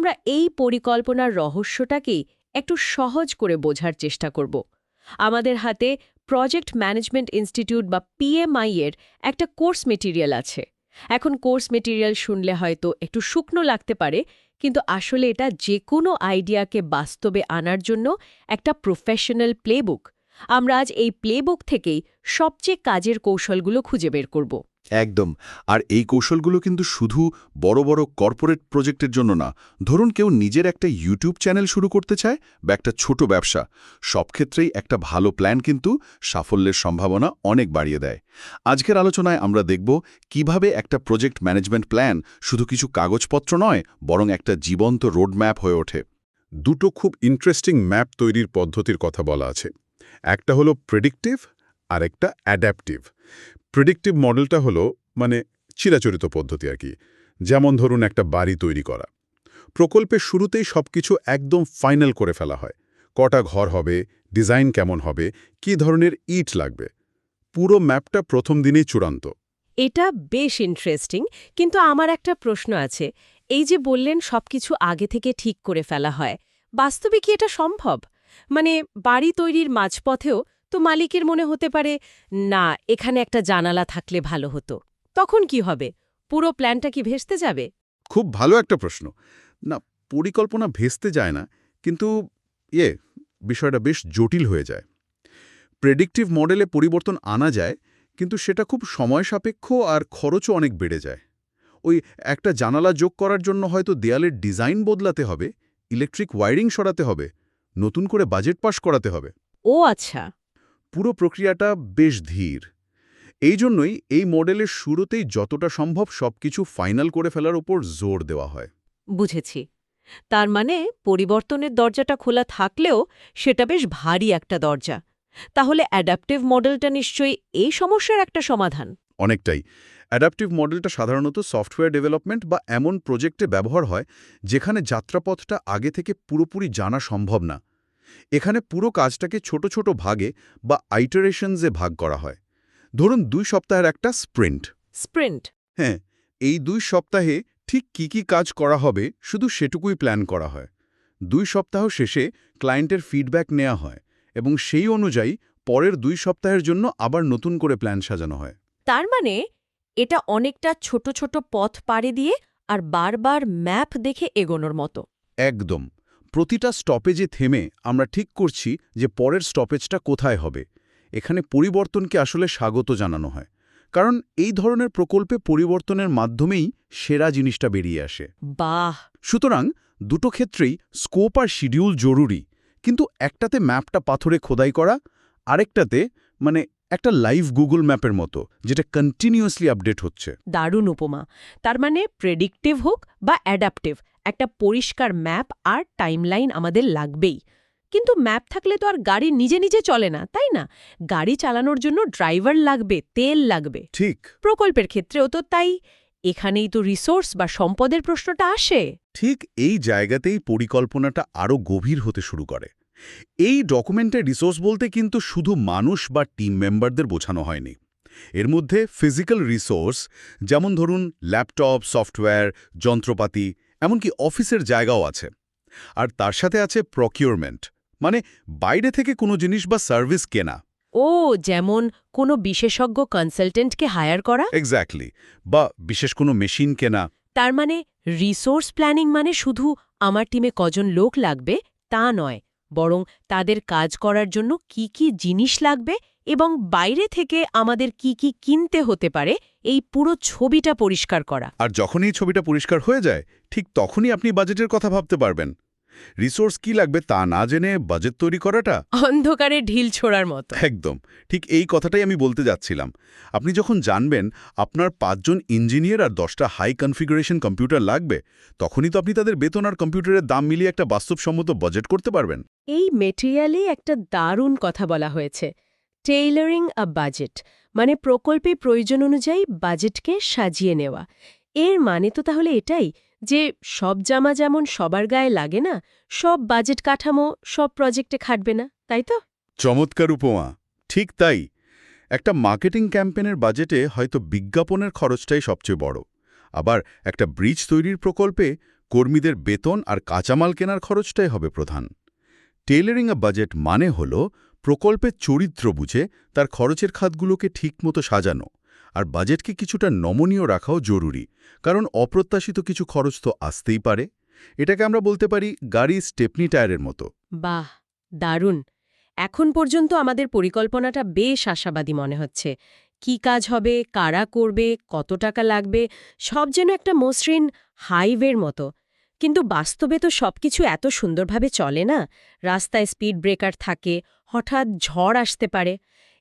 আমরা এই পরিকল্পনার রহস্যটাকেই একটু সহজ করে বোঝার চেষ্টা করব। আমাদের হাতে প্রজেক্ট ম্যানেজমেন্ট ইনস্টিটিউট বা পিএমআই এর একটা কোর্স মেটেরিয়াল আছে। এখন কোর্স মেটেরিয়াল শুনলে হয়তো একটু শুকনো লাগতে পারে, কিন্তু আসলে এটা যে কোনো আইডিয়াকে বাস্তবে আনার জন্য একটা প্রফেশনাল প্লেবুক। আমরা আজ এই প্লেবুক থেকেই সবচেয়ে কাজের কৌশলগুলো খুঁজে বের করব। একদম। আর এই কৌশলগুলো কিন্তু শুধু বড় বড় কর্পোরেট প্রজেক্টের জন্য না। ধরুন কেউ নিজের একটা ইউটিউব চ্যানেল শুরু করতে চায় বা একটা ছোট ব্যবসা, সব ক্ষেত্রেই একটা ভালো প্ল্যান কিন্তু সাফল্যের সম্ভাবনা অনেক বাড়িয়ে দেয়। আজকের আলোচনায় আমরা দেখব কিভাবে একটা প্রজেক্ট ম্যানেজমেন্ট প্ল্যান শুধু কিছু কাগজপত্র নয়, বরং একটা জীবন্ত রোডম্যাপ হয়ে ওঠে। দুটো খুব ইন্টারেস্টিং ম্যাপ তৈরির পদ্ধতির কথা বলা আছে। একটা হলো প্রেডিক্টিভ আর একটা অ্যাডাপটিভ। প্রেডিক্টিভ মডেলটা হলো চিরাচরিত পদ্ধতি আর কি। যেমন ধরুন একটা বাড়ি তৈরি করা। প্রকল্পের শুরুতেই সবকিছু একদম ফাইনাল করে ফেলা হয়। কটা ঘর হবে, ডিজাইন কেমন হবে, কী ধরনের ইট লাগবে, পুরো ম্যাপটা প্রথম দিনেই চূড়ান্ত। এটা বেশ ইন্টারেস্টিং, কিন্তু আমার একটা প্রশ্ন আছে। এই যে বললেন সবকিছু আগে থেকে ঠিক করে ফেলা হয়, বাস্তবে কি এটা সম্ভব? বাড়ি তৈরির মাঝপথেও তো মালিকের মনে হতে পারে, না, এখানে একটা জানালা থাকলে ভালো হতো। তখন কি হবে? পুরো প্ল্যানটা কি ভেস্তে যাবে? খুব ভালো একটা প্রশ্ন। না, পরিকল্পনা ভেস্তে যায় না, কিন্তু বিষয়টা বেশ জটিল হয়ে যায়। প্রেডিক্টিভ মডেলে পরিবর্তন আনা যায়, কিন্তু সেটা খুব সময় সাপেক্ষ আর খরচও অনেক বেড়ে যায়। ওই একটা জানালা যোগ করার জন্য হয়তো দেয়ালের ডিজাইন বদলাতে হবে, ইলেকট্রিক ওয়্যারিং সরাতে হবে, নতুন করে বাজেট পাস করাতে হবে। ও আচ্ছা। পুরো প্রক্রিয়াটা বেশ ধীর। এই জন্যই এই মডেলের শুরুতেই যতটা সম্ভব সবকিছু ফাইনাল করে ফেলার উপর জোর দেওয়া হয়। বুঝেছি। তার মানে পরিবর্তনের দরজাটা খোলা থাকলেও সেটা বেশ ভারী একটা দরজা। তাহলে অ্যাডাপটিভ মডেলটা নিশ্চয়ই এই সমস্যার একটা সমাধান। অনেকটাই। অ্যাডাপটিভ মডেলটা সাধারণত সফটওয়্যার ডেভেলপমেন্ট বা এমন প্রজেক্টে ব্যবহার হয় যেখানে যাত্রাপথটা আগে থেকে পুরোপুরি জানা সম্ভব না। এখানে পুরো কাজটাকে ছোট ছোট ভাগে বা আইটারেশনসে ভাগ করা হয়। ধরুন 2 সপ্তাহের একটা স্প্রিন্ট। স্প্রিন্ট। হ্যাঁ, এই 2 সপ্তাহে ঠিক কি কি কাজ করা হবে শুধু সেটুকুই প্ল্যান করা হয়। 2 সপ্তাহ শেষে ক্লায়েন্টের ফিডব্যাক নেওয়া হয় এবং সেই অনুযায়ী পরের 2 সপ্তাহের জন্য আবার নতুন করে প্ল্যান সাজানো হয়। তার মানে এটা অনেকটা ছোট ছোট পথ পাড়ি দিয়ে আর বারবার ম্যাপ দেখে এগোনোর মতো। একদম। প্রতিটা স্টপেজে থেমে আমরা ঠিক করছি যে পরের স্টপেজটা কোথায় হবে। এখানে পরিবর্তনকে আসলে স্বাগত জানানো হয়, কারণ এই ধরনের প্রকল্পে পরিবর্তনের মাধ্যমেই সেরা জিনিসটা বেরিয়ে আসে। বাহ! সুতরাং দুটো ক্ষেত্রেই স্কোপ আর শিডিউল জরুরি, কিন্তু একটাতে ম্যাপটা পাথরে খোদাই করা, আরেকটাতে একটা লাইভ গুগল ম্যাপের মতো, যেটা কন্টিনিউয়াসলি আপডেট হচ্ছে। দারুণ উপমা। তার মানে প্রেডিক্টিভ হোক বা অ্যাডাপটিভ, একটা পরিষ্কার ম্যাপ আর টাইমলাইন আমাদের লাগবেই। কিন্তু ম্যাপ থাকলে তো আর গাড়ি নিজে নিজে চলে না, তাই না? গাড়ি চালানোর জন্য ড্রাইভার লাগবে, তেল লাগবে। ঠিক প্রকল্পের ক্ষেত্রেও তো তাই। এখানেই তো রিসোর্স বা সম্পদের প্রশ্নটা আসে। ঠিক এই জায়গাতেই পরিকল্পনাটা আরও গভীর হতে শুরু করে। এই ডকুমেন্টের রিসোর্স বলতে কিন্তু শুধু মানুষ বা টিম মেম্বারদের বোঝানো হয়নি। এর মধ্যে ফিজিক্যাল রিসোর্স, যেমন ধরুন ল্যাপটপ, সফটওয়্যার, যন্ত্রপাতি, এমনকি অফিসের জায়গাও আছে। আর তার সাথে আছে প্রকিউরমেন্ট, বাইরে থেকে কোনো জিনিস বা সার্ভিস কেনা। ও, যেমন কোনো বিশেষজ্ঞ কনসালটেন্টকে হায়ার করা। এক্স্যাক্টলি। বা বিশেষ কোনো মেশিন কেনা। তার মানে রিসোর্স প্ল্যানিং মানে শুধু আমার টিমে কজন লোক লাগবে তা নয়, বরং তাদের কাজ করার জন্য কি কি জিনিস লাগবে এবং বাইরে থেকে আমাদের কি কি কিনতে হতে পারে, এই পুরো ছবিটা পরিষ্কার করা। আর যখন এই ছবিটা পরিষ্কার হয়ে যায়, ঠিক তখনই আপনি বাজেটের কথা ভাবতে পারবেন। রিসোর্স কি লাগবে তা না জেনে বাজেট তৈরি করাটা অন্ধকারে ঢিল ছোড়ার মতো। একদম ঠিক এই কথাটাই আমি বলতে যাচ্ছিলাম। আপনি যখন জানবেন আপনার 5 জন ইঞ্জিনিয়ার আর 10টা হাই কনফিগারেশন কম্পিউটার লাগবে, তখনই তো আপনি তাদের বেতন আর কম্পিউটারের দাম মিলিয়ে একটা বাস্তবসম্মত বাজেট করতে পারবেন। এই মেটেরিয়ালে একটা দারুণ কথা বলা হয়েছে, টেইলারিং আ বাজেট, মানে প্রকল্পে প্রয়োজন অনুযায়ী বাজেটকে সাজিয়ে নেওয়া। এর মানে তো তাহলে এটাই যে সব জামা যেমন সবার গায়ে লাগে না, সব বাজেট কাঠামো সব প্রজেক্টে খাটবে না, তাই তো? চমৎকার উপমা। ঠিক তাই। একটা মার্কেটিং ক্যাম্পেনের বাজেটে হয়তো বিজ্ঞাপনের খরচটাই সবচেয়ে বড়। আবার একটা ব্রিজ তৈরির প্রকল্পে কর্মীদের বেতন আর কাঁচামাল কেনার খরচটাই হবে প্রধান। টেইলারিং আ বাজেট মানে হল প্রকল্পের চরিত্র বুঝে তার খরচের খাতগুলোকে ঠিকমতো সাজানো, আর বাজেটকে কিছুটা নমনীয় রাখাও জরুরি, কারণ অপ্রত্যাশিত কিছু খরচ তো আসতেই পারে। এটাকে আমরা বলতে পারি গাড়ির স্টেপনি টায়ারের মতো। বাহ, দারুণ! এখন পর্যন্ত আমাদের পরিকল্পনাটা বেশ আশাবাদী মনে হচ্ছে। কি কাজ হবে, কারা করবে, কত টাকা লাগবে, সব যেন একটা মসৃণ হাইওয়ের মতো। কিন্তু বাস্তবে তো সবকিছু এত সুন্দরভাবে চলে না। রাস্তায় স্পিড ব্রেকার থাকে, হঠাৎ ঝড় আসতে পারে।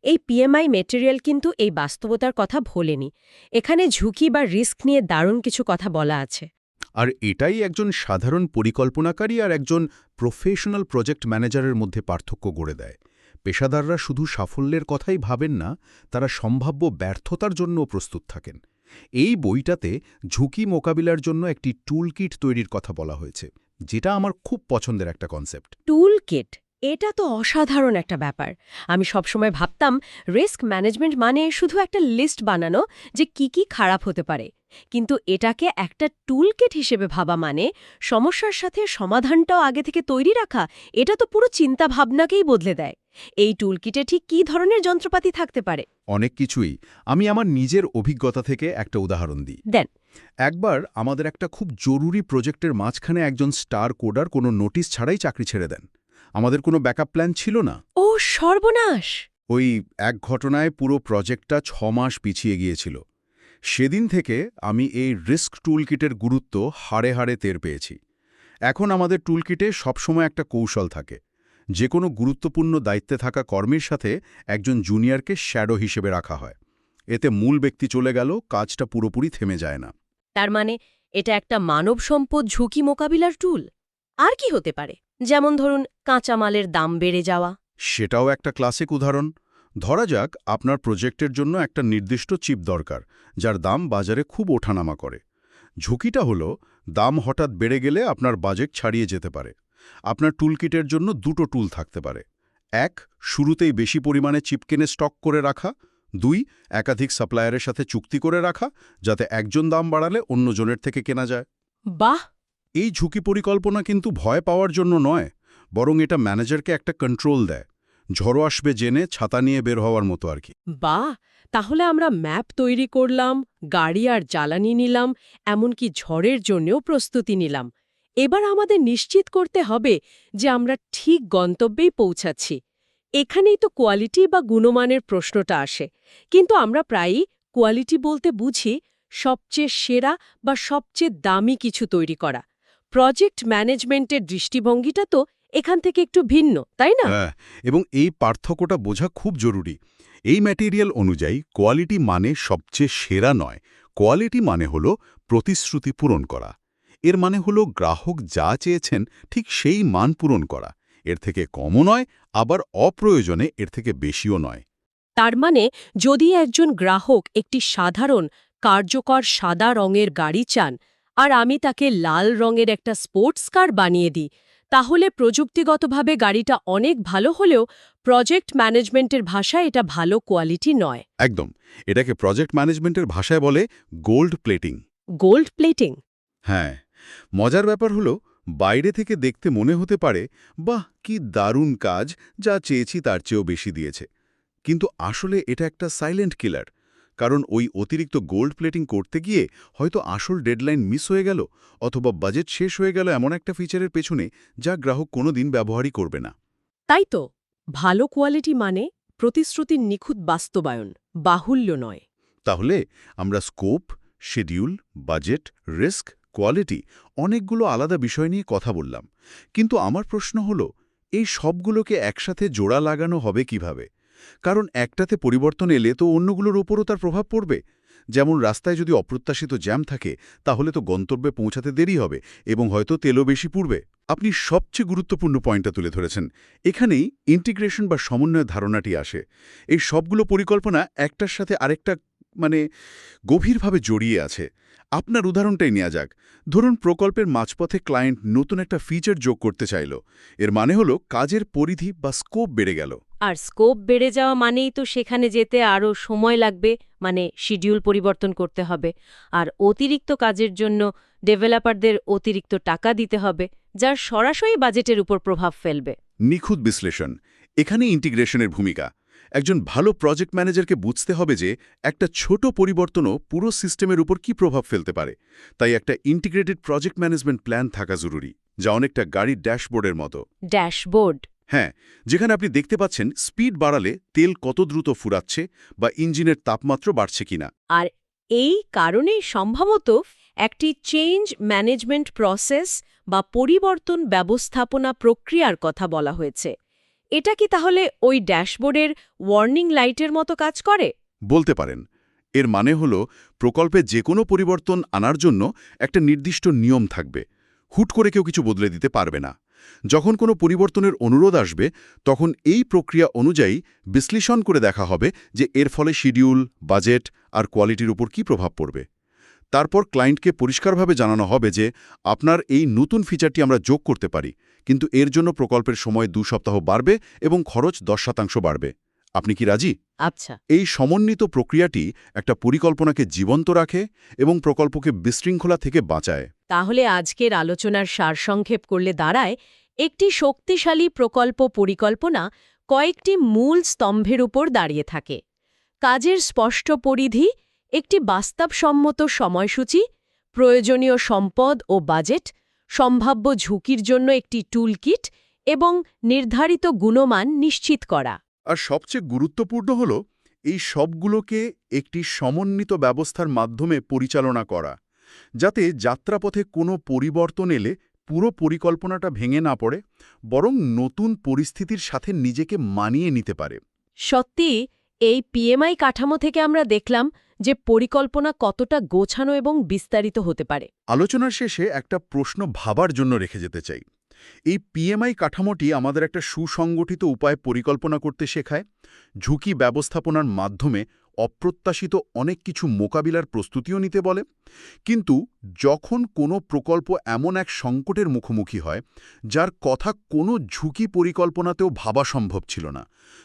এই পিএমআই মেটেরিয়াল কিন্তু এই বাস্তবতার কথা ভোলেনি। এখানে ঝুঁকি বা রিস্ক নিয়ে দারুণ কিছু কথা বলা আছে। আর এটাই একজন সাধারণ পরিকল্পনাকারী আর একজন প্রফেশনাল প্রজেক্ট ম্যানেজারের মধ্যে পার্থক্য গড়ে দেয়। পেশাদাররা শুধু সাফল্যের কথাই ভাবেন না, তারা সম্ভাব্য ব্যর্থতার জন্যও প্রস্তুত থাকেন। এই বইটাতে ঝুঁকি মোকাবিলার জন্য একটি টুল কিট তৈরির কথা বলা হয়েছে, যেটা আমার খুব পছন্দের একটা কনসেপ্ট। টুল কিট, এটা তো অসাধারণ একটা ব্যাপার। আমি সবসময় ভাবতাম রিস্ক ম্যানেজমেন্ট মানে শুধু একটা লিস্ট বানানো যে কি খারাপ হতে পারে। কিন্তু এটাকে একটা টুল কিট হিসেবে ভাবা মানে সমস্যার সাথে সমাধানটাও আগে থেকে তৈরি রাখা। এটা তো পুরো চিন্তা ভাবনাকেই বদলে দেয়। এই টুল কিটে ঠিক কী ধরনের যন্ত্রপাতি থাকতে পারে? অনেক কিছুই। আমি আমার নিজের অভিজ্ঞতা থেকে একটা উদাহরণ দিই। দেন। একবার আমাদের একটা খুব জরুরি প্রজেক্টের মাঝখানে একজন স্টার কোডার কোনো নোটিশ ছাড়াই চাকরি ছেড়ে দেন। আমাদের কোনো ব্যাকআপ প্ল্যান ছিল না। ও সর্বনাশ! ওই এক ঘটনায় পুরো প্রজেক্টটা 6 মাস পিছিয়ে গিয়েছিল। সেদিন থেকে আমি এই রিস্ক টুলকিটের গুরুত্ব হাড়ে হাড়ে টের পেয়েছি। এখন আমাদের টুলকিটে সবসময় একটা কৌশল থাকে। যে কোনো গুরুত্বপূর্ণ দায়িত্বে থাকা কর্মীর সাথে একজন জুনিয়রকে শ্যাডো হিসেবে রাখা হয়। এতে মূল ব্যক্তি চলে গেল, কাজটা পুরোপুরি থেমে যায় না। তার মানে এটা একটা মানব সম্পদ ঝুঁকি মোকাবিলার টুল। আর কি হতে পারে? যেমন ধরুন কাঁচামালের দাম বেড়ে যাওয়া। সেটাও একটা ক্লাসিক উদাহরণ। ধরা যাক আপনার প্রজেক্টের জন্য একটা নির্দিষ্ট চিপ দরকার, যার দাম বাজারে খুব ওঠানামা করে। ঝুঁকিটা হলো দাম হঠাৎ বেড়ে গেলে আপনার বাজেট ছাড়িয়ে যেতে পারে। আপনার টুলকিটের জন্য দুটো টুল থাকতে পারে। 1, শুরুতেই বেশি পরিমাণে চিপ কিনে স্টক করে রাখা। 2, একাধিক সাপ্লায়ারের সাথে চুক্তি করে রাখা, যাতে একজন দাম বাড়ালে অন্যজনের থেকে কেনা যায়। বাহ! এই ঝুঁকি পরিকল্পনা কিন্তু ভয় পাওয়ার জন্য নয়, বরং এটা ম্যানেজারকে একটা কন্ট্রোল দেয়। ঝড়ো আসবে জেনে ছাতা নিয়ে বের হওয়ার মতো আর কি। বাহ! তাহলে আমরা ম্যাপ তৈরি করলাম, গাড়ি আর জ্বালানি নিলাম, এমনকি ঝড়ের জন্যও প্রস্তুতি নিলাম। এবার আমাদের নিশ্চিত করতে হবে যে আমরা ঠিক গন্তব্যেই পৌঁছাচ্ছি। এখানেই তো কোয়ালিটি বা গুণমানের প্রশ্নটা আসে। কিন্তু আমরা প্রায়ই কোয়ালিটি বলতে বুঝি সবচেয়ে সেরা বা সবচেয়ে দামি কিছু তৈরি করা। প্রজেক্ট ম্যানেজমেন্টের দৃষ্টিভঙ্গিটা তো এখান থেকে একটু ভিন্ন, তাই না? হ্যাঁ, এবং এই পার্থক্যটা বোঝা খুব জরুরি। এই ম্যাটেরিয়াল অনুযায়ী কোয়ালিটি মানে সবচেয়ে সেরা নয়। কোয়ালিটি মানে হলো প্রতিশ্রুতি পূরণ করা। এর মানে হলো গ্রাহক যা চেয়েছেন ঠিক সেই মান পূরণ করা। এর থেকে কমও নয়, আবার অপ্রয়োজনে এর থেকে বেশিও নয়। তার মানে যদি একজন গ্রাহক একটি সাধারণ কার্যকর সাদা রঙের গাড়ি চান আর আমি তাকে লাল রঙের একটা স্পোর্টস কার বানিয়ে দিই, তাহলে প্রযুক্তিগতভাবে গাড়িটা অনেক ভালো হলেও প্রজেক্ট ম্যানেজমেন্টের ভাষায় এটা ভালো কোয়ালিটি নয়। একদম। এটাকে প্রজেক্ট ম্যানেজমেন্টের ভাষায় বলে গোল্ড প্লেটিং। Gold plating? হ্যাঁ, মজার ব্যাপার হলো বাইরে থেকে দেখতে মনে হতে পারে, বাহ কি দারুণ কাজ, যা চেয়েছি তার চেয়েও বেশি দিয়েছে। কিন্তু আসলে এটা একটা সাইলেন্ট কিলার। কারণ ওই অতিরিক্ত গোল্ড প্লেটিং করতে গিয়ে হয়তো আসল ডেডলাইন মিস হয়ে গেল, অথবা বাজেট শেষ হয়ে গেল এমন একটা ফিচারের পেছনে যা গ্রাহক কোনোদিন ব্যবহারই করবে না। তাই তো, ভালো কোয়ালিটি মানে প্রতিশ্রুতির নিখুঁত বাস্তবায়ন, বাহুল্য নয়। তাহলে আমরা scope, schedule, budget, risk, quality অনেকগুলো আলাদা বিষয় নিয়ে কথা বললাম। কিন্তু আমার প্রশ্ন হলো, এই সবগুলোকে একসাথে জোড়া লাগানো হবে কিভাবে? কারণ একটাতে পরিবর্তন এলে তো অন্যগুলোর ওপরও তার প্রভাব পড়বে। যেমন রাস্তায় যদি অপ্রত্যাশিত জ্যাম থাকে, তাহলে তো গন্তব্যে পৌঁছাতে দেরি হবে এবং হয়তো তেলও বেশি পুড়বে। আপনি সবচেয়ে গুরুত্বপূর্ণ পয়েন্টটা তুলে ধরেছেন। এখানেই ইন্টিগ্রেশন বা সমন্বয়ের ধারণাটি আসে। এই সবগুলো পরিকল্পনা একটার সাথে আরেকটা গভীরভাবে জড়িয়ে আছে। আপনার উদাহরণটাই নেওয়া যাক। ধরুন প্রকল্পের মাঝপথে ক্লায়েন্ট নতুন একটা ফিচার যোগ করতে চাইল। এর মানে হলো কাজের পরিধি বা স্কোপ বেড়ে গেল, আর স্কোপ বেড়ে যাওয়া মানেই তো সেখানে যেতে আরও সময় লাগবে, মানে শিডিউল পরিবর্তন করতে হবে, আর অতিরিক্ত কাজের জন্য ডেভেলপারদের অতিরিক্ত টাকা দিতে হবে, যার সরাসরি বাজেটের উপর প্রভাব ফেলবে। নিখুঁত বিশ্লেষণ। এখানে ইন্টিগ্রেশনের ভূমিকা। একজন ভালো প্রজেক্ট ম্যানেজারকে বুঝতে হবে যে একটা ছোট পরিবর্তনও পুরো সিস্টেমের উপর কি প্রভাব ফেলতে পারে। তাই একটা ইন্টিগ্রেটেড প্রজেক্ট ম্যানেজমেন্ট প্ল্যান থাকা জরুরি, যা অনেকটা গাড়ির ড্যাশবোর্ডের মতো। ড্যাশবোর্ড। হ্যাঁ, যেখানে আপনি দেখতে পাচ্ছেন স্পিড বাড়ালে তেল কত দ্রুত ফুরাচ্ছে বা ইঞ্জিনের তাপমাত্রা বাড়ছে কিনা। আর এই কারণেই সম্ভবত একটি চেঞ্জ ম্যানেজমেন্ট প্রসেস বা পরিবর্তন ব্যবস্থাপনা প্রক্রিয়ার কথা বলা হয়েছে। এটা কি তাহলে ওই ড্যাশবোর্ডের ওয়ার্নিং লাইটের মতো কাজ করে? বলতে পারেন। এর মানে হল প্রকল্পে যে কোনো পরিবর্তন আনার জন্য একটা নির্দিষ্ট নিয়ম থাকবে। হুট করে কেউ কিছু বদলে দিতে পারবে না। যখন কোনো পরিবর্তনের অনুরোধ আসবে, তখন এই প্রক্রিয়া অনুযায়ী বিশ্লেষণ করে দেখা হবে যে এর ফলে শিডিউল, বাজেট আর কোয়ালিটির উপর কী প্রভাব পড়বে। তারপর ক্লায়েন্টকে পরিষ্কারভাবে জানানো হবে যে আপনার এই নতুন ফিচারটি আমরা যোগ করতে পারি, কিন্তু এর জন্য প্রকল্পের সময় 2 সপ্তাহ বাড়বে এবং খরচ 10% বাড়বে। আপনি কি রাজি? আচ্ছা। এই সমন্বিত প্রক্রিয়াটি একটা পরিকল্পনাকে জীবন্ত রাখে এবং প্রকল্পকে বিশৃঙ্খলা থেকে বাঁচায়। তাহলে আজকের আলোচনার সারসংক্ষেপ করলে দাঁড়ায়, একটি শক্তিশালী প্রকল্প পরিকল্পনা কয়েকটি মূল স্তম্ভের উপর দাঁড়িয়ে থাকে। কাজের স্পষ্ট পরিধি, একটি বাস্তবসম্মত সময়সূচি, প্রয়োজনীয় সম্পদ ও বাজেট, সম্ভাব্য ঝুঁকির জন্য একটি টুলকিট এবং নির্ধারিত গুণমান নিশ্চিত করা। আর সবচেয়ে গুরুত্বপূর্ণ হল এই সবগুলোকে একটি সমন্বিত ব্যবস্থার মাধ্যমে পরিচালনা করা, যাতে যাত্রাপথে কোনো পরিবর্তন এলে পুরো পরিকল্পনাটা ভেঙে না পড়ে, বরং নতুন পরিস্থিতির সাথে নিজেকে মানিয়ে নিতে পারে। সত্যি, এই পিএমআই কাঠামো থেকে আমরা দেখলাম যে পরিকল্পনা কতটা গোছানো এবং বিস্তারিত হতে পারে। আলোচনার শেষে একটা প্রশ্ন ভাবার জন্য রেখে যেতে চাই। এই পিএমআই কাঠামোটি আমাদের একটা সুসংগঠিত উপায়ে পরিকল্পনা করতে শেখায়, ঝুঁকি ব্যবস্থাপনার মাধ্যমে অপ্রত্যাশিত অনেক কিছু মোকাবিলার প্রস্তুতিও নিতে বলে। কিন্তু যখন কোনো প্রকল্প এমন এক সংকটের মুখোমুখি হয় যার কথা কোনো ঝুঁকি পরিকল্পনাতেও ভাবা সম্ভব ছিল না,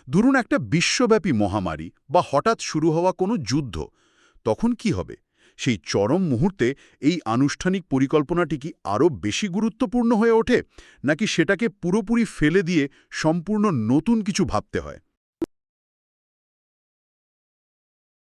ধরুন একটা বিশ্বব্যাপী মহামারী বা হঠাৎ শুরু হওয়া কোনো যুদ্ধ, তখন কি হবে? সেই চরম মুহূর্তে এই আনুষ্ঠানিক পরিকল্পনাটি কি আরও বেশি গুরুত্বপূর্ণ হয়ে ওঠে, নাকি সেটাকে পুরোপুরি ফেলে দিয়ে সম্পূর্ণ নতুন কিছু ভাবতে হয়?